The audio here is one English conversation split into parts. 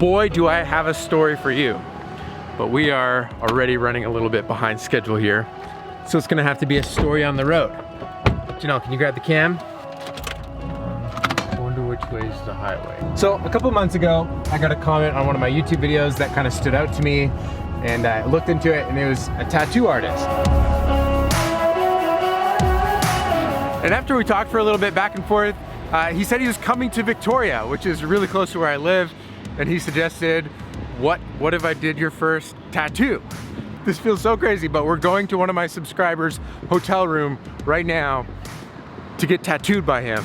boy, do I have a story for you. But we are already running a little bit behind schedule here. So it's gonna have to be a story on the road. Janelle, can you grab the cam? I wonder which way is the highway. So a couple months ago, I got a comment on one of my YouTube videos that kind of stood out to me, and I looked into it, and it was a tattoo artist. And after we talked for a little bit back and forth, he said he was coming to Victoria, which is really close to where I live, and he suggested, what if I did your first tattoo? This feels so crazy, but we're going to one of my subscribers' hotel room right now to get tattooed by him.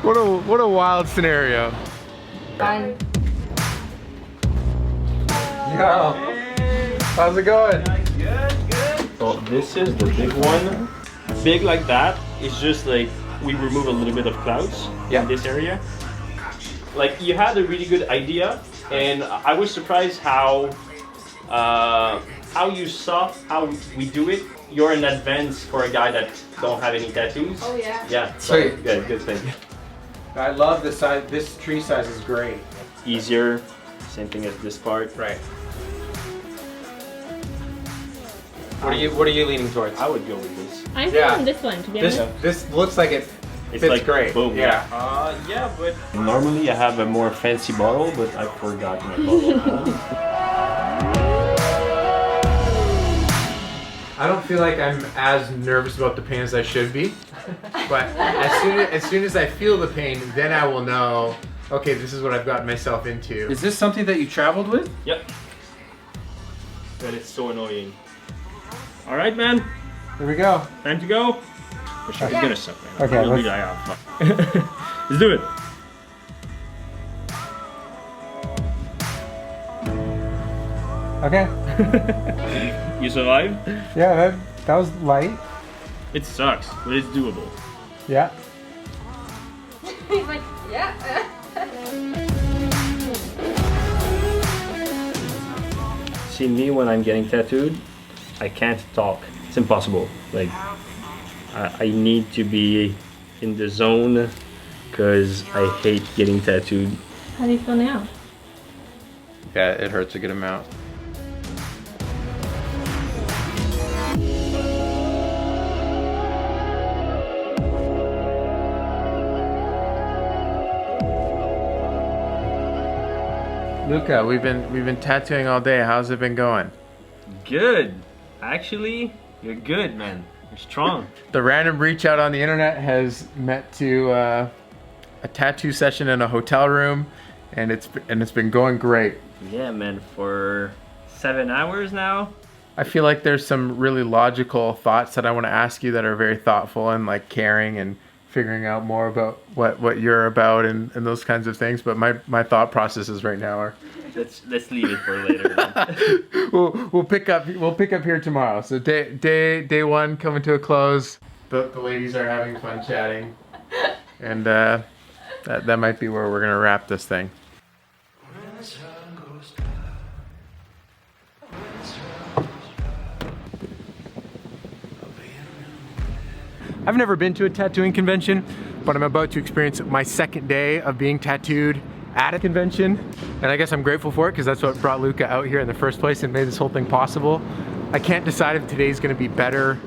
What a wild scenario. Fine. Yo, how's it going? Good. So this is the big one. Big like that, it's just like we remove a little bit of clouds in this area. Like you had a really good idea, and I was surprised how you saw how we do it. You're in advance for a guy that don't have any tattoos. Oh yeah. Yeah. Sweet. Good thing. I love this size. This tree size is great. Easier. Same thing as this part. Right. What are you leaning towards? I would go with this. I'm feeling this one, to be honest. This looks like it It's fits like great. boom. Yeah. Yeah, but normally I have a more fancy bottle, but I forgot my bottle. I don't feel like I'm as nervous about the pain as I should be, but as soon as I feel the pain, then I will know, okay, this is what I've gotten myself into. Is this something that you traveled with? Yep. That is so annoying. All right, man. Here we go. Time to go. Wish I could get us up, man. Okay, We'll let's- do that. Let's do it. Okay. You survived? Yeah, that was light. It sucks, but it's doable. Yeah. He's like, yeah. See me when I'm getting tattooed, I can't talk. It's impossible. Like, I need to be in the zone because I hate getting tattooed. How do you feel now? Yeah, it hurts a good amount. Luca, we've been tattooing all day. How's it been going? Good. Actually, you're good, man. You're strong. The random reach out on the internet has met to a tattoo session in a hotel room, and it's been going great. Yeah, man. For 7 hours now. I feel like there's some really logical thoughts that I want to ask you that are very thoughtful and like caring and figuring out more about what you're about and those kinds of things. But my thought processes right now are Let's leave it for later. we'll pick up here tomorrow. So day one coming to a close. The ladies are having fun chatting, and that might be where we're gonna wrap this thing. I've never been to a tattooing convention, but I'm about to experience my second day of being tattooed at a convention. And I guess I'm grateful for it because that's what brought Luca out here in the first place and made this whole thing possible. I can't decide if today's gonna be better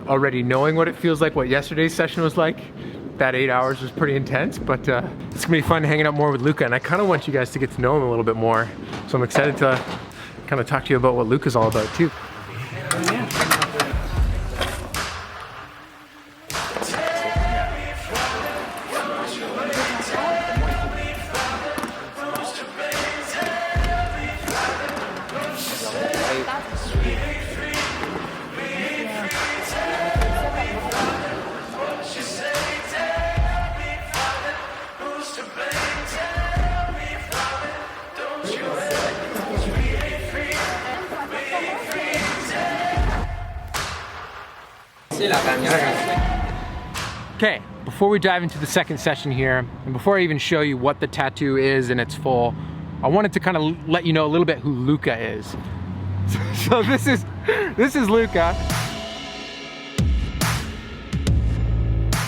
already knowing what it feels like, what yesterday's session was like. That 8 hours was pretty intense, but it's gonna be fun hanging out more with Luca, and I kind of want you guys to get to know him a little bit more. So I'm excited to kind of talk to you about what Luca's all about too. Okay, before we dive into the second session here, and before I even show you what the tattoo is in its full, I wanted to kind of let you know a little bit who Luca is. So this is Luca.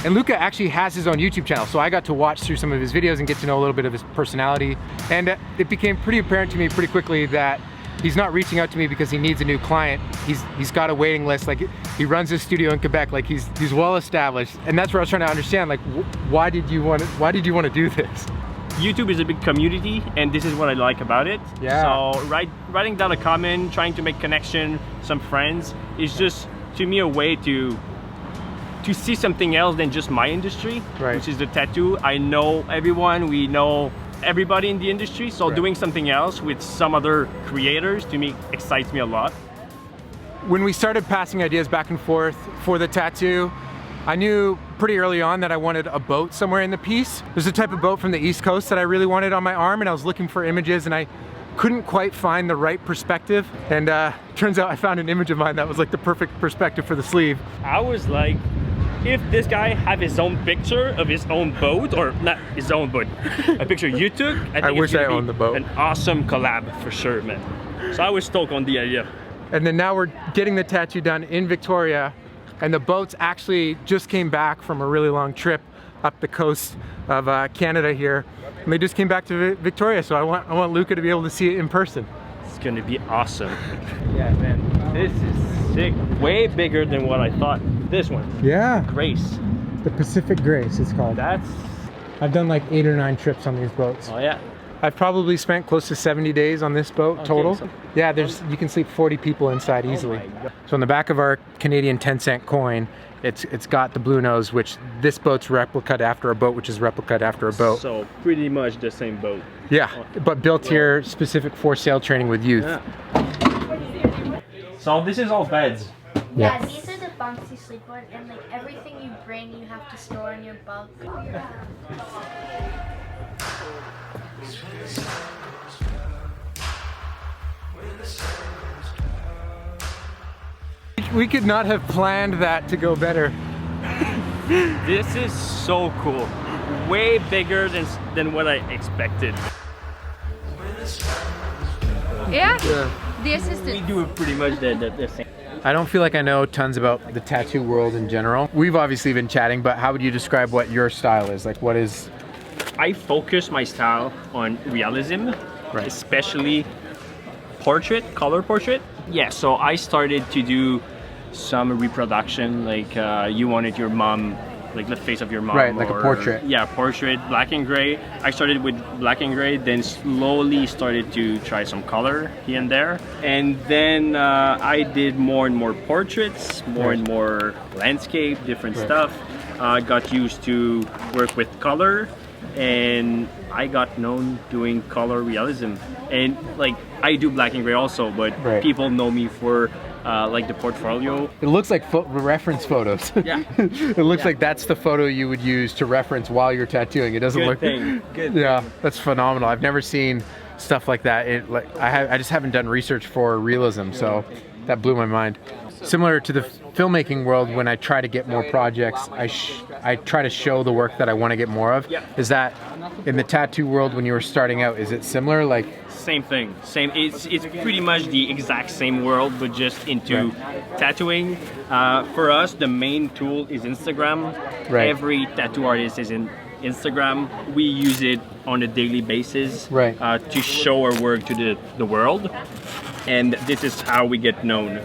And Luca actually has his own YouTube channel, so I got to watch through some of his videos and get to know a little bit of his personality. And it became pretty apparent to me pretty quickly that he's not reaching out to me because he needs a new client. He's got a waiting list. Like, he runs his studio in Quebec. Like, he's well established. And that's where I was trying to understand, like, why did you want to do this? YouTube is a big community, and this is what I like about it. Yeah. So writing down a comment, trying to make connection, some friends, is just, to me, a way to see something else than just my industry, right, which is the tattoo. I know everyone, we know everybody in the industry, so right, doing something else with some other creators, to me, excites me a lot. When we started passing ideas back and forth for the tattoo, I knew pretty early on that I wanted a boat somewhere in the piece. There's a type of boat from the East Coast that I really wanted on my arm, and I was looking for images and I couldn't quite find the right perspective. And turns out I found an image of mine that was like the perfect perspective for the sleeve. I was like, if this guy had his own picture of his own boat, or not his own, but a picture you took, I wish I owned the boat. An awesome collab for sure, man. So I was stoked on the idea. And then now we're getting the tattoo done in Victoria, and the boats actually just came back from a really long trip up the coast of Canada here, and they just came back to Victoria, so I want Luca to be able to see it in person. It's gonna be awesome. Yeah, man, this is sick. Way bigger than what I thought. This one. Yeah. Grace. The Pacific Grace, it's called. I've done like 8 or 9 trips on these boats. Oh yeah. I've probably spent close to 70 days on this boat total. So yeah, you can sleep 40 people inside easily. So on the back of our Canadian 10-cent coin, it's got the blue nose, which this boat's replicated after a boat, which is replicated after a boat. So pretty much the same boat. Yeah, but built here specific for sail training with youth. Yeah. So this is all beds. Yeah, these are the bunks you sleep on, and like everything you bring, you have to store in your bunk. We could not have planned that to go better. This is so cool. Way bigger than what I expected. Yeah. Yeah. The assistant. We do pretty much the same. I don't feel like I know tons about the tattoo world in general. We've obviously been chatting, but how would you describe what your style is? Like, what is... I focus my style on realism, right, especially portrait, color portrait. Yeah, so I started to do some reproduction, like you wanted your mom, like the face of your mom. Right, like a portrait. Yeah, portrait, black and gray. I started with black and gray, then slowly started to try some color here and there. And then I did more and more portraits, more and more landscape, different stuff. Got used to work with color, and I got known doing color realism. And like, I do black and gray also, but people know me for like the portfolio. It looks like reference photos. Yeah. It looks like that's the photo you would use to reference while you're tattooing. It doesn't Good look... thing. Good Yeah, that's phenomenal. I've never seen stuff like that. I just haven't done research for realism, so that blew my mind. Similar to the filmmaking world, when I try to get more projects, I try to show the work that I want to get more of. Yeah. Is that in the tattoo world when you were starting out, is it similar? Like, same thing. Same. It's pretty much the exact same world, but just into tattooing. For us, the main tool is Instagram. Right. Every tattoo artist is in Instagram. We use it on a daily basis to show our work to the world. And this is how we get known.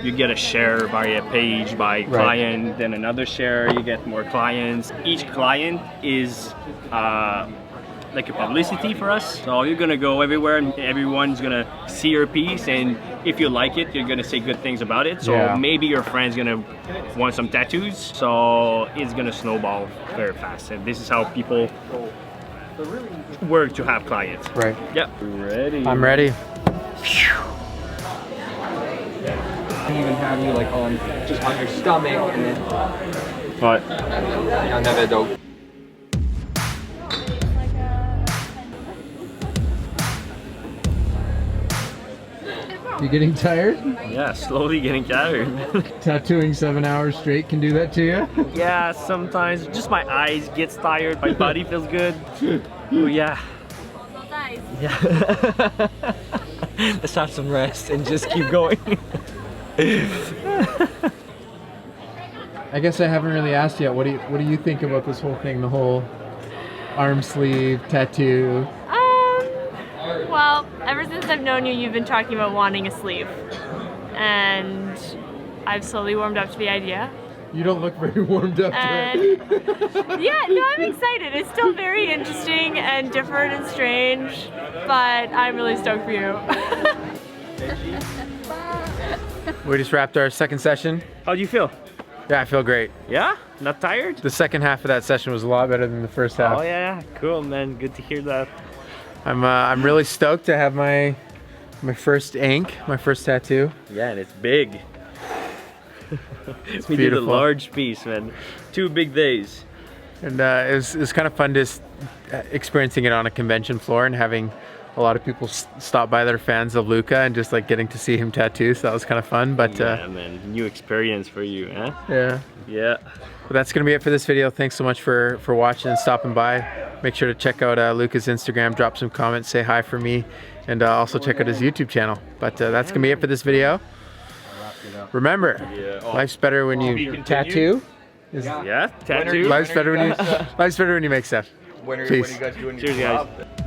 You get a share by a page by client, then another share, you get more clients. Each client is like a publicity for us. So you're gonna go everywhere and everyone's gonna see your piece, and if you like it, you're gonna say good things about it. So maybe your friend's gonna want some tattoos. So it's gonna snowball very fast. And this is how people work to have clients. Right. Yep. Ready. I'm ready. Even have you like on just on your stomach and then Right. another dope. You getting tired? Yeah, slowly getting tired. Tattooing 7 hours straight can do that to you? Yeah, sometimes just my eyes gets tired, my body feels good. Oh yeah. Yeah. Let's have some rest and just keep going. I guess I haven't really asked yet. What do you think about this whole thing? The whole arm sleeve tattoo. Well, ever since I've known you, you've been talking about wanting a sleeve, and I've slowly warmed up to the idea. You don't look very warmed up to it. Yeah, no, I'm excited. It's still very interesting and different and strange, but I'm really stoked for you. We just wrapped our second session. How do you feel? Yeah, I feel great. Yeah? Not tired? The second half of that session was a lot better than the first half. Oh yeah, cool man, good to hear that. I'm really stoked to have my first ink, my first tattoo. Yeah, and it's big. It's we beautiful. did a large piece, man. 2 big days. And it was kind of fun just experiencing it on a convention floor and having a lot of people stop by that are fans of Luca and just like getting to see him tattoo, so that was kind of fun. But yeah, man, new experience for you, huh? Yeah. Yeah. But that's gonna be it for this video. Thanks so much for watching and stopping by. Make sure to check out Luca's Instagram, drop some comments, say hi for me, and also check out his YouTube channel. But that's gonna be it for this video. Remember, life's better when you tattoo. Yeah, tattoo. Life's better when you make stuff. When are Peace. you guys doing your Cheers, job? guys.